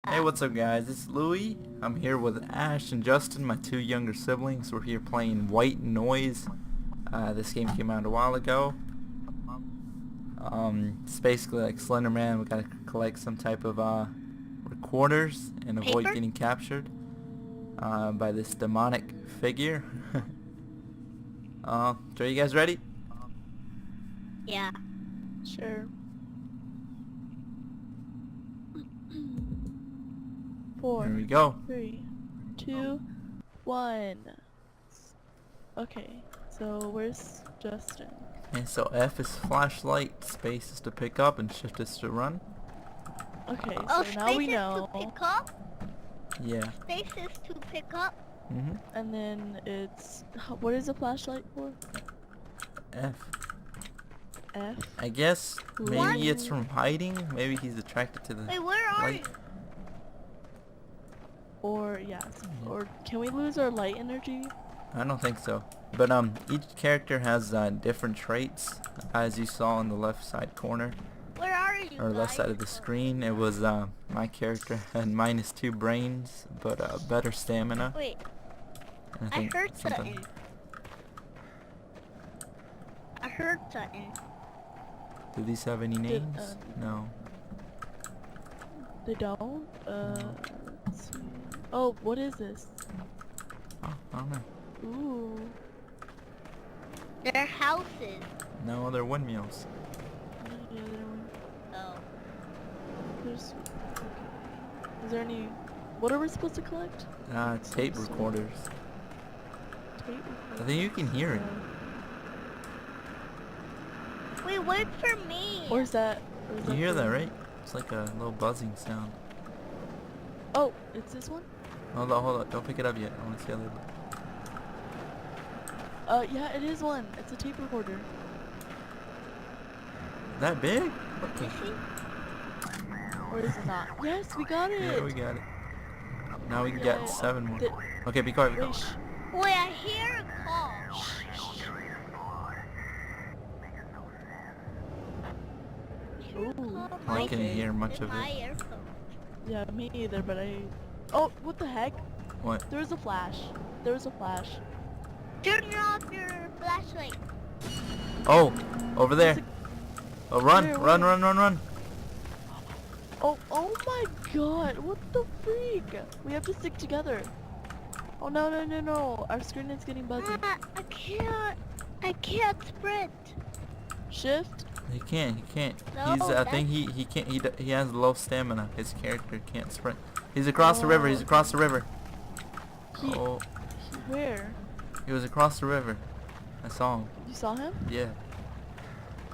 Hey, what's up guys? It's Louie. I'm here with Ash and Justin, my two younger siblings. We're here playing White Noise. This game came out a while ago. It's basically like Slender Man. We gotta collect some type of recorders and avoid Paper? getting captured by this demonic figure. So are you guys ready? Yeah. Sure. 4, Here we go. 3, 2, 1. Okay, so where's Justin? And so F is flashlight, space is to pick up, and shift is to run. Okay, Oh, so now we space is know. to pick up. Yeah. Space is to pick up. And then it's what is a flashlight for? F. F. I guess maybe What? it's from hiding. Maybe he's attracted to the Wait, where are light. you? Or yes. Or can we lose our light energy? I don't think so. But each character has different traits, as you saw in the left side corner Where are you? or left guys? side of the screen. It was my character had -2 brains, but better stamina. Wait, And I heard something. I heard something. Do these have any names? No. They don't. Let's see. Oh, what is this? Oh, I don't know. Ooh. They're houses. No, they're windmills. What is the other one? Oh. There's. Okay. Is there any? What are we supposed to collect? Tape recorders. Tape I think you can hear it. Wait, wait for me. Or is that? Or is You hear the- that, right? It's like a little buzzing sound. Oh, it's this one? Hold on. Don't pick it up yet. I want to see how they look. Yeah, it is one. It's a tape recorder. That big? You see? Or is it not? Yes, we got it! Yeah, we got it. Now we can Yay. get 7 more. The- Okay, be quiet. Wait, shh. Wait, I hear a call. Ooh. I My- couldn't hear much in of my it. earphone. Yeah, me neither, but I... Oh, what the heck? What? There was a flash. There was a flash. Turn off your flashlight. Oh, over there. There's Oh, run, Where, run, where? run, run, run. Oh my god, what the freak? We have to stick together. Oh no, no, no, no. Our screen is getting buggy. I can't sprint. Shift? He can't. No, He's. I think he can't. He has low stamina. His character can't sprint. He's across the river. He's Oh. across the river. He, Oh, Where? he was across the river. I saw him. You saw him? Yeah.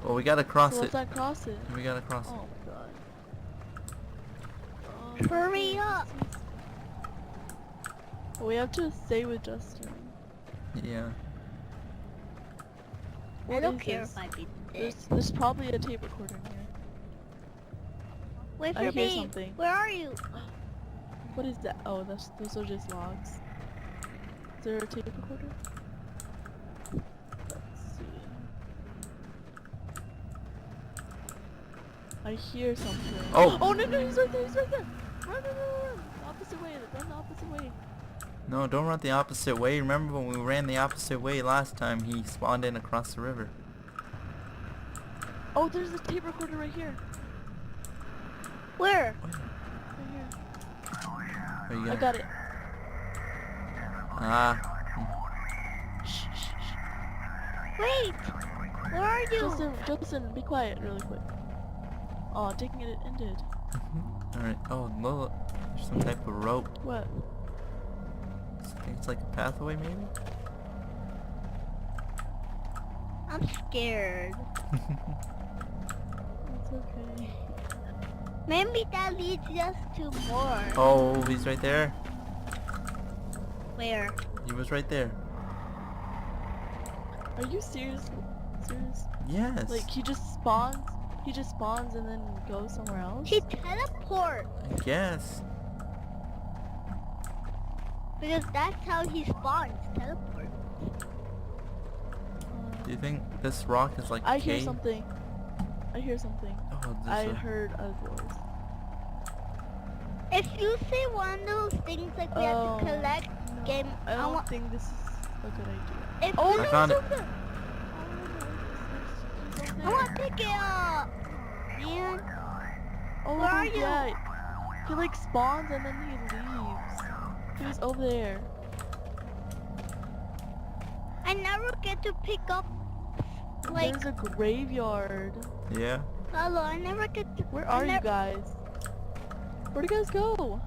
Well, we gotta cross So it. let's not cross it. We gotta cross Oh it. my god. Hurry up. We have to stay with Justin. Yeah. I What don't is care this? if I beat this. There's probably a tape recorder in here. Wait I for hear me. something. Where are you? What is that? Oh, those are just logs. Is there a tape recorder? Let's see. I hear something. Oh. Oh no, he's right there, he's right there! Run! The opposite way, run the opposite way. No, don't run the opposite way. Remember when we ran the opposite way last time? He spawned in across the river. Oh, there's a tape recorder right here. Where? Right here. Where you I got it. Ah. Shh, shh, shh. Wait. Where are you? Justin, be quiet really quick. Oh, taking it ended. Alright. Oh, look. There's some type of rope. What? I think it's like a pathway, maybe? I'm scared. It's okay. Maybe that leads us to more. Oh, he's right there. Where? He was right there. Are you serious? Serious? Yes. Like he just spawns? He just spawns and then goes somewhere else? He teleports. I guess. Because that's how he spawns. Teleport. Do you think this rock is like I a hear cave? something. I hear something. Oh, I there's a... heard a voice. If you say one of those things like we have Oh, to collect no, game, I don't want. think this is a good idea. If Oh, you I found it. I want to pick it up. Man, Oh, Where are you? yeah. He like spawns and then he leaves. He was over there. I never get to pick up. Like, There's a graveyard. Yeah. hello, I never get to. Where I are you never- guys? Where'd you guys go?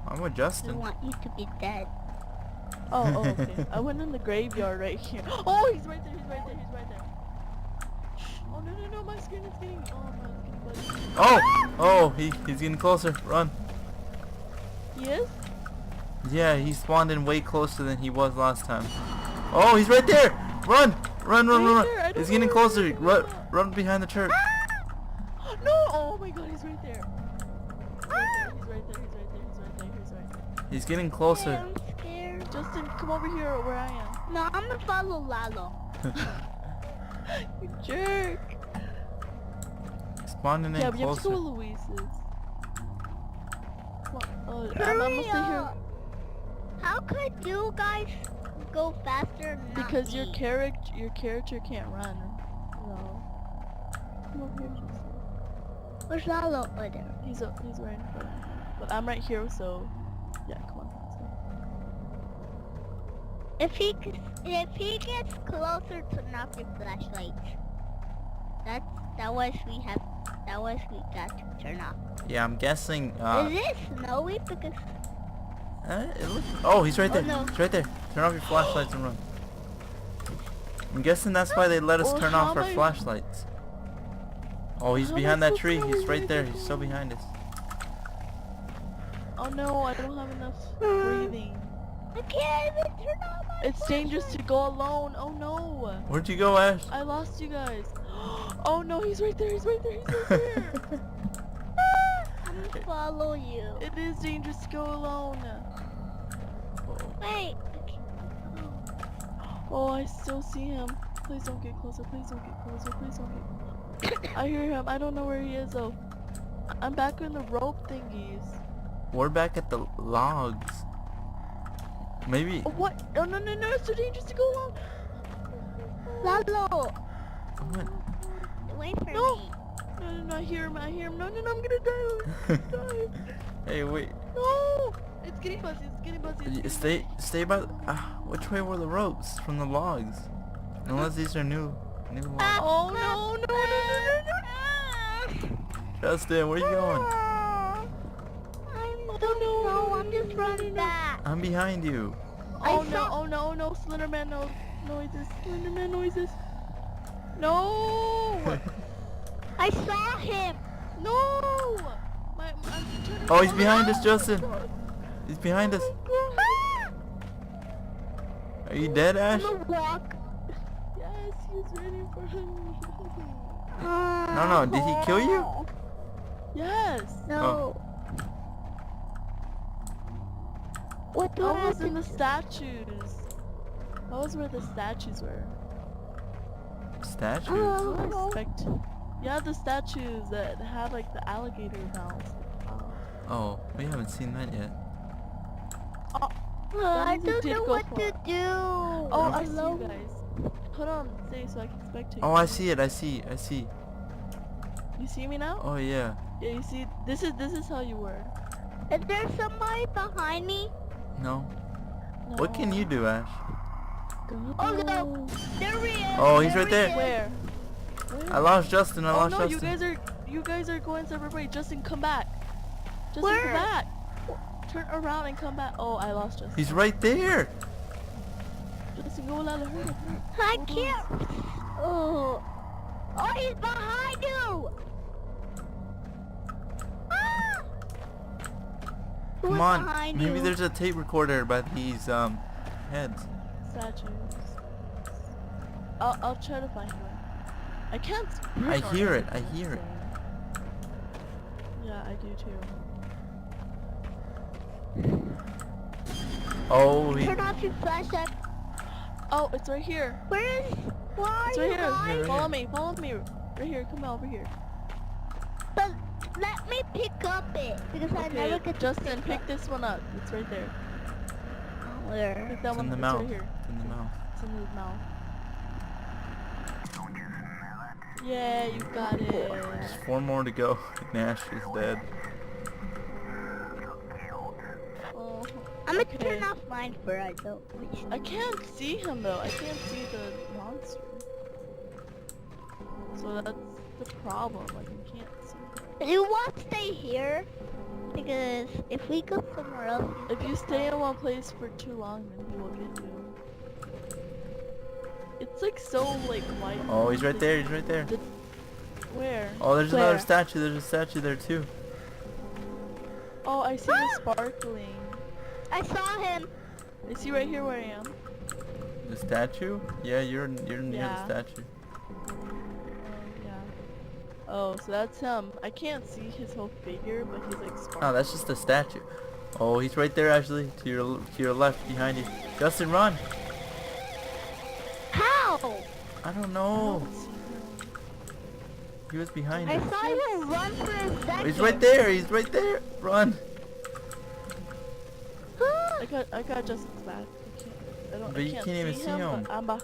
I'm with I Justin. want you to be dead. Oh, okay. I went in the graveyard right here. Oh, he's right there. He's right there. He's right there. Oh no, my screen is getting. Oh no, it's getting buggy. Oh, he's getting closer. Run. He is? Yeah, he spawned in way closer than he was last time. Oh, he's right there. Run. Run. Right there, I don't He's know getting where closer. he is. Run behind the church. No! Oh my god, he's right there. He's right there. He's right there. He's getting Hey, closer. I'm scared. Justin, come over here where I am. No, I'm gonna follow Lalo. You jerk. Spawning in Yeah, we have to go closer. to Luis's. Come on. I'm Hurry gonna stay here up. How could you guys go faster? and not because your me? character can't run. No. Come over here, Justin. Where's Lalo? Oh, there. He's right in front of me. But I'm right here, so yeah, come on. Let's go. If he gets closer, turn off your flashlights. That was we got to turn off. Yeah, I'm guessing. Is it snowy? Because Oh, he's right Oh, there. no. He's right there. Turn off your flashlights and run. I'm guessing that's why they let us Well, turn how off our am I- flashlights. Oh, he's How am I behind that supposed to tree. know He's where right you're there. going? He's so behind us. Oh no, I don't have enough breathing. I can't even turn on my It's dangerous to go alone. Oh no. Where'd you go, Ash? I lost you guys. Oh no, he's right there. He's right there. I'm gonna follow you. It is dangerous to go alone. Wait. Oh, I still see him. Please don't get closer. Please don't get closer. Please don't get. I hear him. I don't know where he is though. I'm back in the rope thingies. We're back at the logs. Maybe. Oh, what? Oh no, it's so dangerous to go alone. Lalo, What? wait for No. me. No, I hear him. No, I'm gonna die. I'm gonna die. Hey, wait. No! It's getting buzzy. Stay by. Which way were the ropes from the logs? Unless these are new logs. Oh no! Justin, where you going? I don't know. I'm just running back. I'm behind you. Oh I no! saw- Oh no! Slenderman noises. Slenderman noises. No! I saw him. No! I'm turning Oh, he's around. behind us, Justin. He's behind us. Ah! Are you dead, Ash? I'm gonna walk. Yes, he's right in front of me. No, did he kill you? Yes. No. What do I I was have in to the statues. That was where the statues were. Statues? Oh. I expect. Yeah, the statues that have like the alligator mouths. Oh, we haven't seen that yet. I means you don't did know go what for to it. do. Oh, I see Hello? you guys. Hold on, stay so I can spectate. Oh, I see it. I see. You see me now? Oh, yeah. Yeah, you see. This is how you were. Is there somebody behind me? No. What can you do, Ash? Oh no! There he is! Oh, he's right there. he is. Where? I lost Justin. I Oh lost no, Justin. you guys are going separate ways. Justin, come back. Justin, Where? come back. Turn around and come back. Oh, I lost Justin. He's right there. Justin, go Lala, hurry up. I can't. Oh. Oh, he's behind you! Ah! Who's Come on. behind Maybe you? there's a tape recorder by these heads. Statues. I'll try to find one. I can't. sprint I or hear it, anything, I hear it. so- Yeah, I do too. Oh, he, Turn off your flashlight. Oh, it's right here. Where are It's you right here. guys? Here, Follow me. Right here. Come over here. But let me pick up it because I Okay, never get to Justin, pick pick up. this one up. It's right there. Where? Pick that It's one. in the It's mouth. right here. It's in the mouth. It's in his mouth. Yeah, you got it. There's 4 more to go. And Ash is dead. Oh, I'm gonna okay. turn off mine for I don't. I can't see him though. I can't see the monster. So that's the problem. Like I can't see him. You want to stay here? Because if we go somewhere else, If you stay in one place for too long, then he will get you. It's like so like white. Oh, he's right there. He's right there. Where? Oh, there's Where? another statue. There's a statue there too. Oh, I see the sparkling. I saw him. Is he right here where I am? The statue? Yeah, you're near Yeah. the statue. Yeah. Oh, so that's him. I can't see his whole figure, but he's like sparkling. Oh, that's just a statue. Oh, he's right there actually. To your left, behind you. Justin, run! How? I don't I know. don't see him. He was behind I you. saw him run for a second. He's right there. He's right there. Run. I got Justin's back. I But you can't even see him. But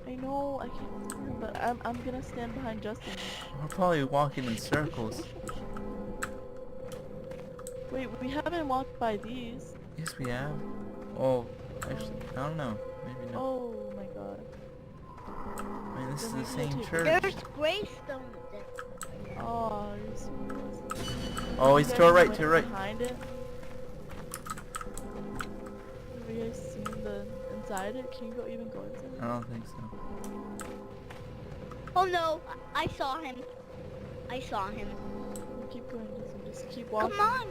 I know I can't see him, but I'm gonna stand behind Justin. We're probably walking in circles. Wait, we haven't walked by these. Yes, we have. Oh, actually, I don't know. Maybe not. Oh my god. I mean, this is then the we need same to- church. There's gravestones there. Oh, you're serious. Oh, he's You to our guys right. went To your right. Behind it. Have you guys seen the inside it? Can you even go inside? I don't think so. Oh no, I saw him. I saw him. Keep going, just keep walking. Come on.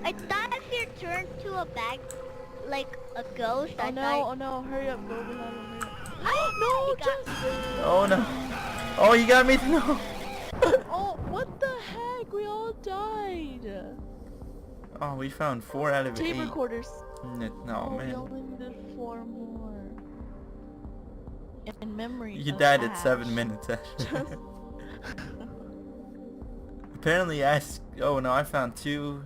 I thought if you turned to a bag, like a ghost, Oh I no, thought. oh no, hurry up, go behind him, hurry up. No, No, Justin! Oh no. Oh, you got me. No. Oh, what the heck? We all died. Oh, we found 4 out of 8. Tape recorders. No, We man. only needed 4 more. In memory. You of died at Ash. 7 minutes, actually. Just- Apparently, oh no, I found 2.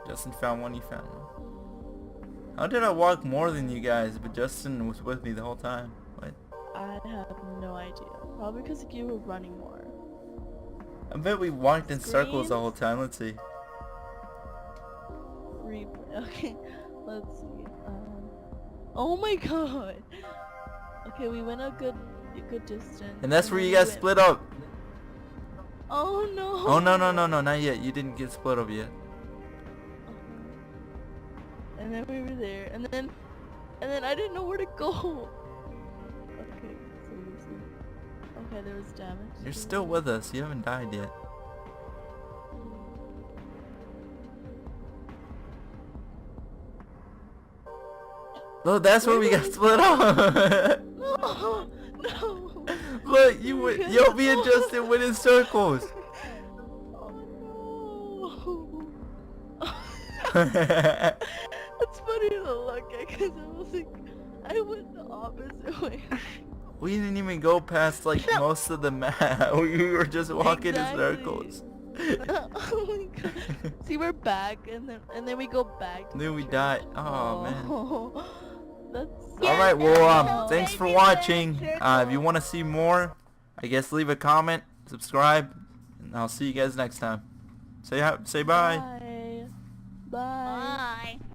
Justin found 1. You found 1. How did I walk more than you guys, but Justin was with me the whole time? What? I have no idea. Probably because you were running more. I bet we walked in circles the Screens? whole time. Let's see. Replay. Okay, let's see. Oh my god. Okay, we went a good distance. And that's where then you we guys went- split up. Oh no. Oh no, not yet. You didn't get split up yet. And then we were there, and then I didn't know where to go. Okay, so this is... Okay, there was damage. You're still with us. You haven't died yet. Look, that's where we got split up. No, no. Look, yo, me and Justin went in circles. Oh no. It's funny to look at because I was like, I went the opposite way. We didn't even go past like most of the map. We were just walking Exactly. in circles. Oh my god. See, we're back, and then we go back. To Then the we church. died. Oh, man. man. That's. Yeah, Alright, well, that's so thanks for crazy, watching. we're in If you circles. want to see more, I guess leave a comment, subscribe, and I'll see you guys next time. Say bye. Bye. Bye. Bye.